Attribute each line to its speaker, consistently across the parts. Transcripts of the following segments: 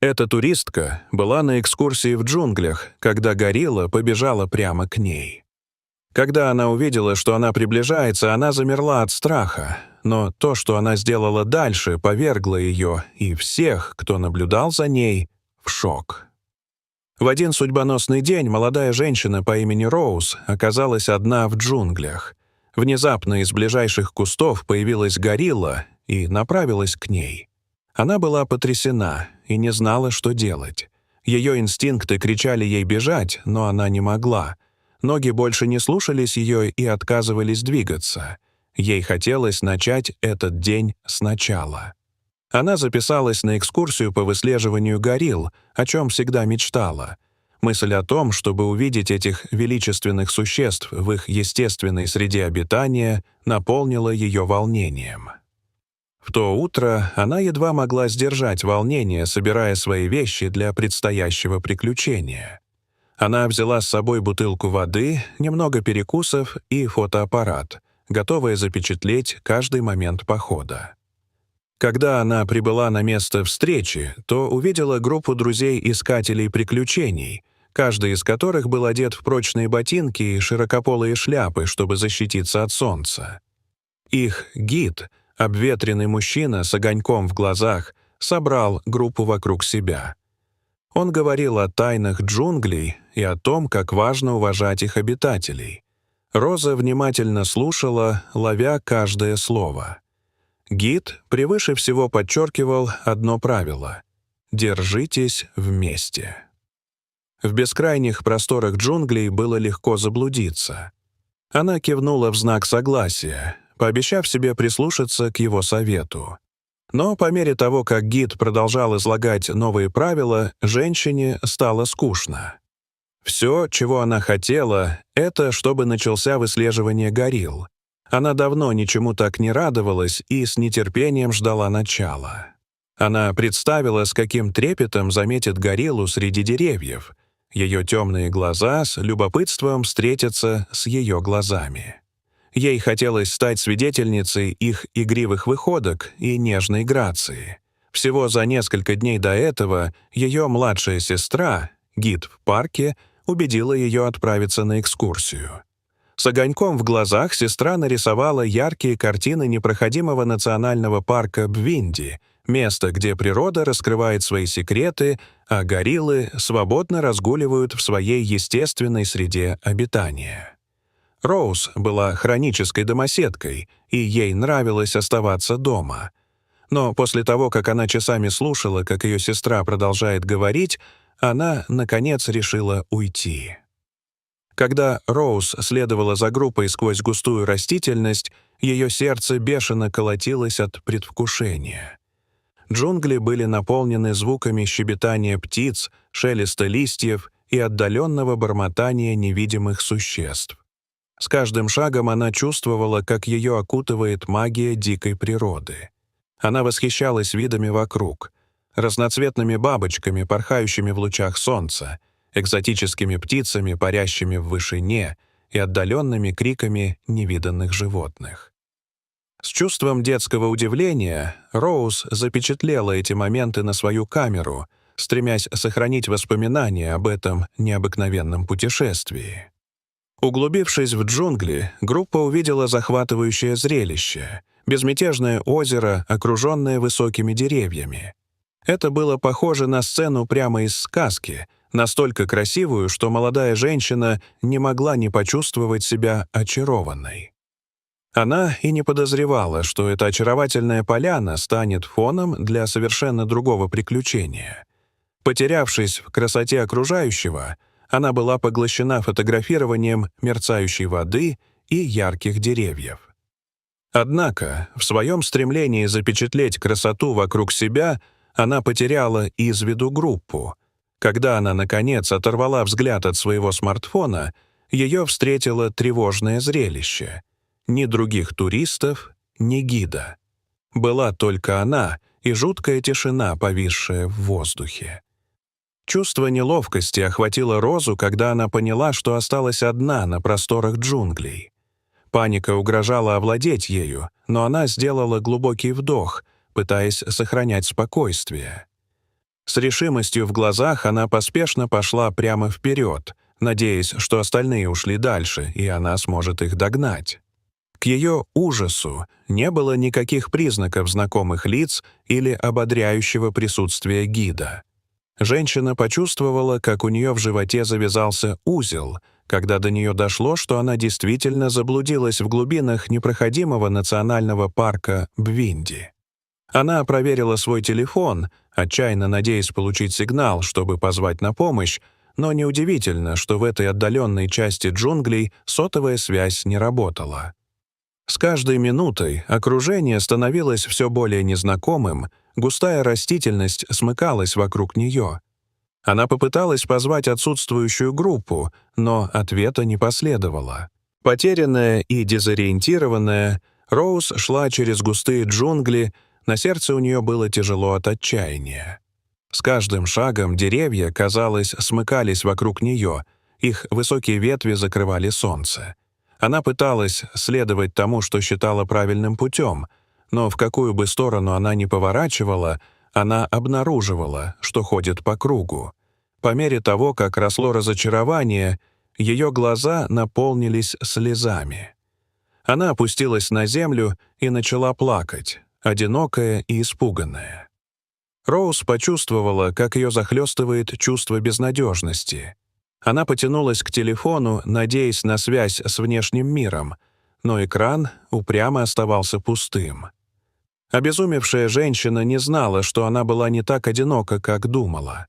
Speaker 1: Эта туристка была на экскурсии в джунглях, когда горилла побежала прямо к ней. Когда она увидела, что она приближается, она замерла от страха, но то, что она сделала дальше, повергло ее и всех, кто наблюдал за ней, в шок. В один судьбоносный день молодая женщина по имени Роуз оказалась одна в джунглях. Внезапно из ближайших кустов появилась горилла и направилась к ней. Она была потрясена и не знала, что делать. Ее инстинкты кричали ей бежать, но она не могла. Ноги больше не слушались ее и отказывались двигаться. Ей хотелось начать этот день сначала. Она записалась на экскурсию по выслеживанию горилл, о чем всегда мечтала. Мысль о том, чтобы увидеть этих величественных существ в их естественной среде обитания, наполнила ее волнением. В то утро она едва могла сдержать волнение, собирая свои вещи для предстоящего приключения. Она взяла с собой бутылку воды, немного перекусов и фотоаппарат, готовая запечатлеть каждый момент похода. Когда она прибыла на место встречи, то увидела группу друзей-искателей приключений, каждый из которых был одет в прочные ботинки и широкополые шляпы, чтобы защититься от солнца. Их гид, обветренный мужчина с огоньком в глазах, собрал группу вокруг себя. Он говорил о тайнах джунглей и о том, как важно уважать их обитателей. Роза внимательно слушала, ловя каждое слово. Гид превыше всего подчеркивал одно правило — «Держитесь вместе». В бескрайних просторах джунглей было легко заблудиться. Она кивнула в знак согласия, пообещав себе прислушаться к его совету. Но по мере того, как гид продолжал излагать новые правила, женщине стало скучно. Все, чего она хотела, это чтобы начался выслеживание горилл. Она давно ничему так не радовалась и с нетерпением ждала начала. Она представила, с каким трепетом заметит гориллу среди деревьев. Ее темные глаза с любопытством встретятся с ее глазами. Ей хотелось стать свидетельницей их игривых выходок и нежной грации. Всего за несколько дней до этого ее младшая сестра, гид в парке, убедила ее отправиться на экскурсию. С огоньком в глазах сестра нарисовала яркие картины непроходимого национального парка Бвинди, место, где природа раскрывает свои секреты, а гориллы свободно разгуливают в своей естественной среде обитания. Роуз была хронической домоседкой, и ей нравилось оставаться дома. Но после того, как она часами слушала, как ее сестра продолжает говорить, она, наконец, решила уйти. Когда Роуз следовала за группой сквозь густую растительность, ее сердце бешено колотилось от предвкушения. Джунгли были наполнены звуками щебетания птиц, шелеста листьев и отдаленного бормотания невидимых существ. С каждым шагом она чувствовала, как ее окутывает магия дикой природы. Она восхищалась видами вокруг, разноцветными бабочками, порхающими в лучах солнца, экзотическими птицами, парящими в вышине, и отдаленными криками невиданных животных. С чувством детского удивления Роуз запечатлела эти моменты на свою камеру, стремясь сохранить воспоминания об этом необыкновенном путешествии. Углубившись в джунгли, группа увидела захватывающее зрелище — безмятежное озеро, окруженное высокими деревьями. Это было похоже на сцену прямо из сказки, настолько красивую, что молодая женщина не могла не почувствовать себя очарованной. Она и не подозревала, что эта очаровательная поляна станет фоном для совершенно другого приключения. Потерявшись в красоте окружающего, она была поглощена фотографированием мерцающей воды и ярких деревьев. Однако, в своем стремлении запечатлеть красоту вокруг себя, она потеряла из виду группу. Когда она, наконец, оторвала взгляд от своего смартфона, ее встретило тревожное зрелище. Ни других туристов, ни гида. Была только она и жуткая тишина, повисшая в воздухе. Чувство неловкости охватило Розу, когда она поняла, что осталась одна на просторах джунглей. Паника угрожала овладеть ею, но она сделала глубокий вдох, пытаясь сохранять спокойствие. С решимостью в глазах она поспешно пошла прямо вперед, надеясь, что остальные ушли дальше, и она сможет их догнать. К ее ужасу не было никаких признаков знакомых лиц или ободряющего присутствия гида. Женщина почувствовала, как у нее в животе завязался узел, когда до нее дошло, что она действительно заблудилась в глубинах непроходимого национального парка Бвинди. Она проверила свой телефон, отчаянно надеясь получить сигнал, чтобы позвать на помощь, но неудивительно, что в этой отдаленной части джунглей сотовая связь не работала. С каждой минутой окружение становилось все более незнакомым, густая растительность смыкалась вокруг нее. Она попыталась позвать отсутствующую группу, но ответа не последовало. Потерянная и дезориентированная, Роуз шла через густые джунгли, на сердце у нее было тяжело от отчаяния. С каждым шагом деревья, казалось, смыкались вокруг нее, их высокие ветви закрывали солнце. Она пыталась следовать тому, что считала правильным путем, но в какую бы сторону она ни поворачивала, она обнаруживала, что ходит по кругу. По мере того, как росло разочарование, ее глаза наполнились слезами. Она опустилась на землю и начала плакать, одинокая и испуганная. Роуз почувствовала, как ее захлестывает чувство безнадежности. Она потянулась к телефону, надеясь на связь с внешним миром, но экран упрямо оставался пустым. Обезумевшая женщина не знала, что она была не так одинока, как думала.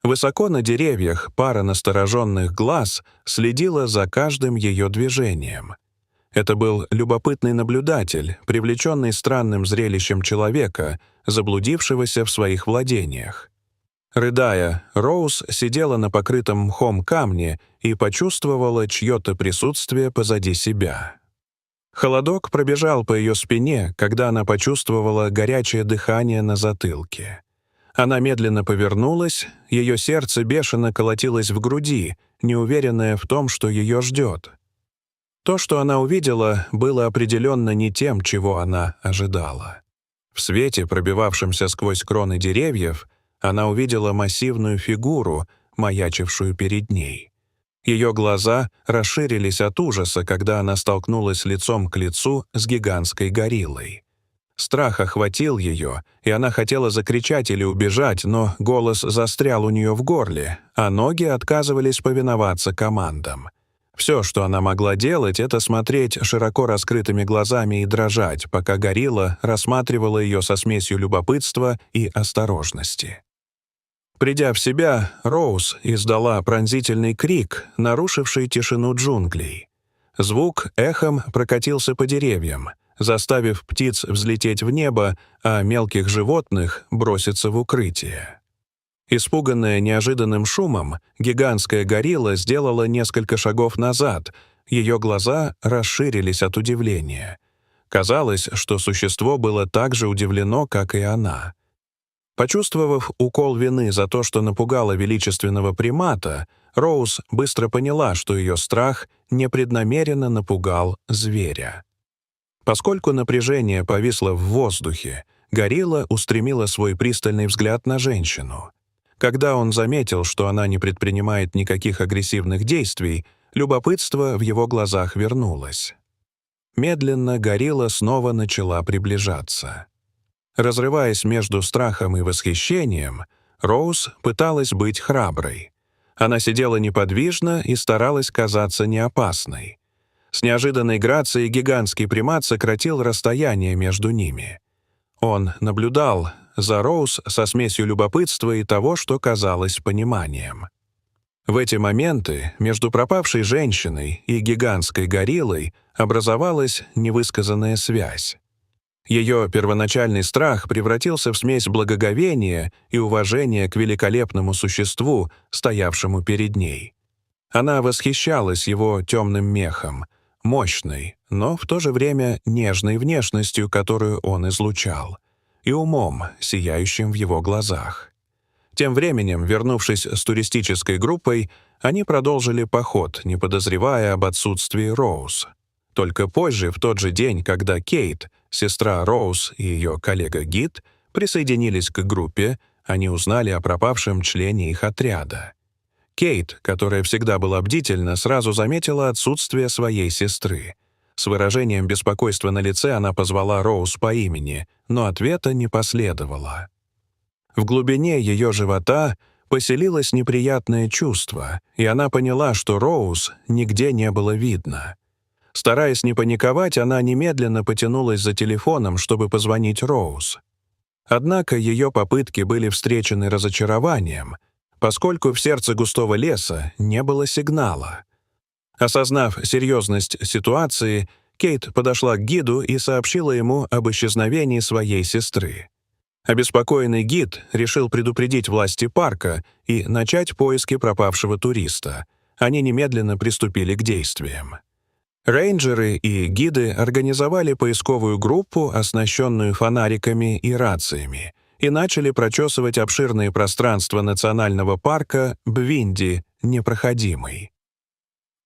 Speaker 1: Высоко на деревьях пара настороженных глаз следила за каждым ее движением. Это был любопытный наблюдатель, привлеченный странным зрелищем человека, заблудившегося в своих владениях. Рыдая, Роуз сидела на покрытом мхом камне и почувствовала чье-то присутствие позади себя. Холодок пробежал по ее спине, когда она почувствовала горячее дыхание на затылке. Она медленно повернулась, ее сердце бешено колотилось в груди, неуверенное в том, что ее ждет. То, что она увидела, было определенно не тем, чего она ожидала. В свете, пробивавшемся сквозь кроны деревьев, она увидела массивную фигуру, маячившую перед ней. Ее глаза расширились от ужаса, когда она столкнулась лицом к лицу с гигантской гориллой. Страх охватил ее, и она хотела закричать или убежать, но голос застрял у нее в горле, а ноги отказывались повиноваться командам. Все, что она могла делать, это смотреть широко раскрытыми глазами и дрожать, пока горилла рассматривала ее со смесью любопытства и осторожности. Придя в себя, Роуз издала пронзительный крик, нарушивший тишину джунглей. Звук эхом прокатился по деревьям, заставив птиц взлететь в небо, а мелких животных броситься в укрытие. Испуганная неожиданным шумом, гигантская горилла сделала несколько шагов назад, ее глаза расширились от удивления. Казалось, что существо было так же удивлено, как и она. Почувствовав укол вины за то, что напугала величественного примата, Роуз быстро поняла, что ее страх непреднамеренно напугал зверя. Поскольку напряжение повисло в воздухе, горилла устремила свой пристальный взгляд на женщину. Когда он заметил, что она не предпринимает никаких агрессивных действий, любопытство в его глазах вернулось. Медленно горилла снова начала приближаться. Разрываясь между страхом и восхищением, Роуз пыталась быть храброй. Она сидела неподвижно и старалась казаться неопасной. С неожиданной грацией гигантский примат сократил расстояние между ними. Он наблюдал за Роуз со смесью любопытства и того, что казалось пониманием. В эти моменты между пропавшей женщиной и гигантской гориллой образовалась невысказанная связь. Ее первоначальный страх превратился в смесь благоговения и уважения к великолепному существу, стоявшему перед ней. Она восхищалась его темным мехом, мощной, но в то же время нежной внешностью, которую он излучал, и умом, сияющим в его глазах. Тем временем, вернувшись с туристической группой, они продолжили поход, не подозревая об отсутствии Роуз. Только позже, в тот же день, когда Кейт, сестра Роуз и ее коллега-гид присоединились к группе, они узнали о пропавшем члене их отряда. Кейт, которая всегда была бдительна, сразу заметила отсутствие своей сестры. С выражением беспокойства на лице она позвала Роуз по имени, но ответа не последовало. В глубине ее живота поселилось неприятное чувство, и она поняла, что Роуз нигде не было видно. Стараясь не паниковать, она немедленно потянулась за телефоном, чтобы позвонить Роуз. Однако ее попытки были встречены разочарованием, поскольку в сердце густого леса не было сигнала. Осознав серьезность ситуации, Кейт подошла к гиду и сообщила ему об исчезновении своей сестры. Обеспокоенный гид решил предупредить власти парка и начать поиски пропавшего туриста. Они немедленно приступили к действиям. Рейнджеры и гиды организовали поисковую группу, оснащенную фонариками и рациями, и начали прочесывать обширные пространства национального парка Бвинди, непроходимый.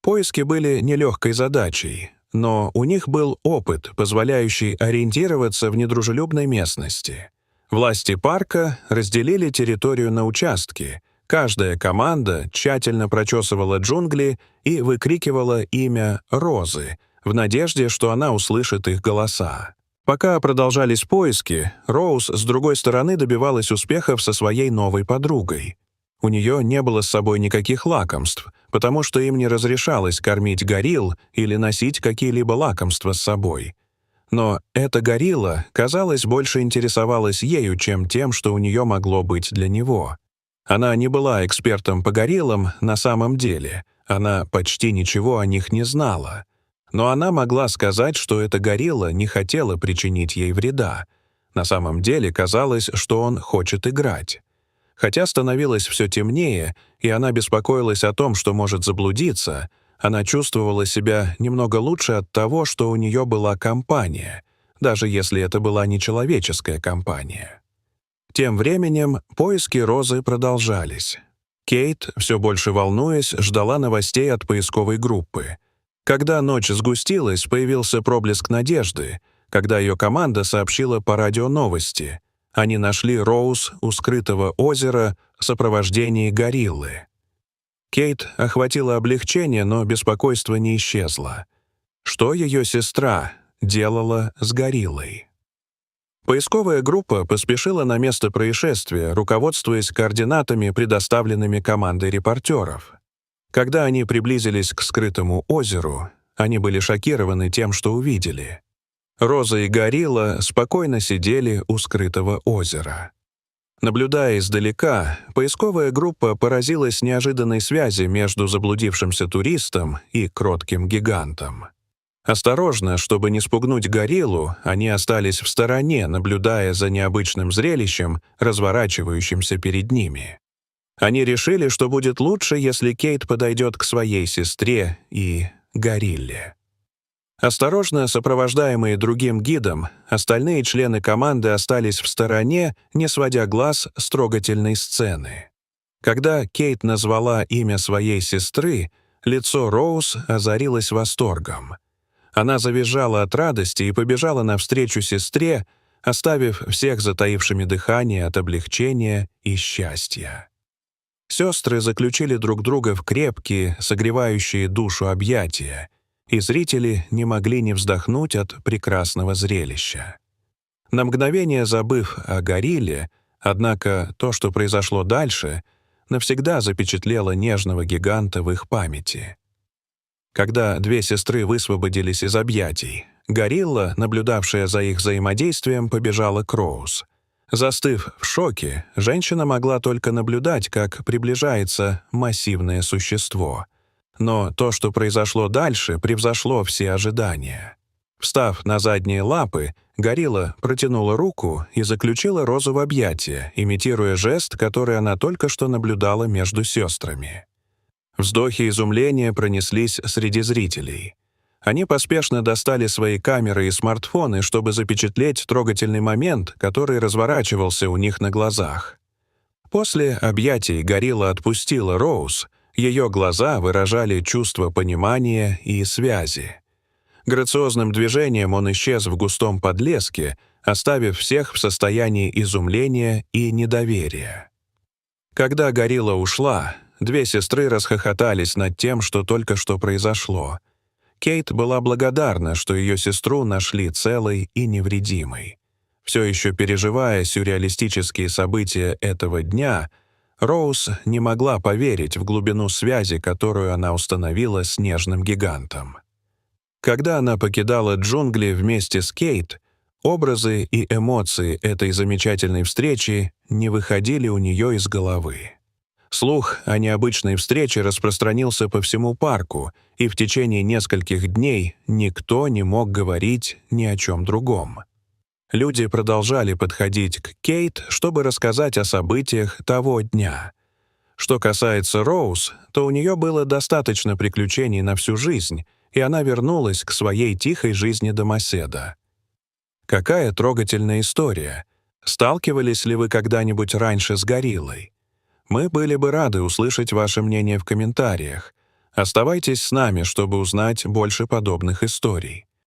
Speaker 1: Поиски были нелегкой задачей, но у них был опыт, позволяющий ориентироваться в недружелюбной местности. Власти парка разделили территорию на участки. Каждая команда тщательно прочесывала джунгли и выкрикивала имя Розы в надежде, что она услышит их голоса. Пока продолжались поиски, Роуз с другой стороны добивалась успехов со своей новой подругой. У нее не было с собой никаких лакомств, потому что им не разрешалось кормить горилл или носить какие-либо лакомства с собой. Но эта горилла, казалось, больше интересовалась ею, чем тем, что у нее могло быть для него. Она не была экспертом по гориллам на самом деле, она почти ничего о них не знала. Но она могла сказать, что эта горилла не хотела причинить ей вреда. На самом деле казалось, что он хочет играть. Хотя становилось все темнее, и она беспокоилась о том, что может заблудиться, она чувствовала себя немного лучше от того, что у нее была компания, даже если это была не человеческая компания. Тем временем поиски Розы продолжались. Кейт, все больше волнуясь, ждала новостей от поисковой группы. Когда ночь сгустилась, появился проблеск надежды, когда ее команда сообщила по радио новости. Они нашли Роуз у скрытого озера в сопровождении гориллы. Кейт охватило облегчение, но беспокойство не исчезло. Что ее сестра делала с гориллой? Поисковая группа поспешила на место происшествия, руководствуясь координатами, предоставленными командой репортеров. Когда они приблизились к скрытому озеру, они были шокированы тем, что увидели. Роза и горилла спокойно сидели у скрытого озера. Наблюдая издалека, поисковая группа поразилась неожиданной связи между заблудившимся туристом и кротким гигантом. Осторожно, чтобы не спугнуть гориллу, они остались в стороне, наблюдая за необычным зрелищем, разворачивающимся перед ними. Они решили, что будет лучше, если Кейт подойдет к своей сестре и горилле. Осторожно сопровождаемые другим гидом, остальные члены команды остались в стороне, не сводя глаз с трогательной сцены. Когда Кейт назвала имя своей сестры, лицо Роуз озарилось восторгом. Она завизжала от радости и побежала навстречу сестре, оставив всех затаившими дыхание от облегчения и счастья. Сестры заключили друг друга в крепкие, согревающие душу объятия, и зрители не могли не вздохнуть от прекрасного зрелища. На мгновение забыв о горилле, однако то, что произошло дальше, навсегда запечатлело нежного гиганта в их памяти. Когда две сестры высвободились из объятий, горилла, наблюдавшая за их взаимодействием, побежала к Роуз. Застыв в шоке, женщина могла только наблюдать, как приближается массивное существо. Но то, что произошло дальше, превзошло все ожидания. Встав на задние лапы, горилла протянула руку и заключила Розу в объятия, имитируя жест, который она только что наблюдала между сестрами. Вздохи изумления пронеслись среди зрителей. Они поспешно достали свои камеры и смартфоны, чтобы запечатлеть трогательный момент, который разворачивался у них на глазах. После объятий горилла отпустила Роуз, ее глаза выражали чувство понимания и связи. Грациозным движением он исчез в густом подлеске, оставив всех в состоянии изумления и недоверия. Когда горилла ушла, две сестры расхохотались над тем, что только что произошло. Кейт была благодарна, что ее сестру нашли целой и невредимой. Все еще переживая сюрреалистические события этого дня, Роуз не могла поверить в глубину связи, которую она установила с снежным гигантом. Когда она покидала джунгли вместе с Кейт, образы и эмоции этой замечательной встречи не выходили у нее из головы. Слух о необычной встрече распространился по всему парку, и в течение нескольких дней никто не мог говорить ни о чем другом. Люди продолжали подходить к Кейт, чтобы рассказать о событиях того дня. Что касается Роуз, то у нее было достаточно приключений на всю жизнь, и она вернулась к своей тихой жизни домоседа. Какая трогательная история! Сталкивались ли вы когда-нибудь раньше с гориллой? Мы были бы рады услышать ваше мнение в комментариях. Оставайтесь с нами, чтобы узнать больше подобных историй.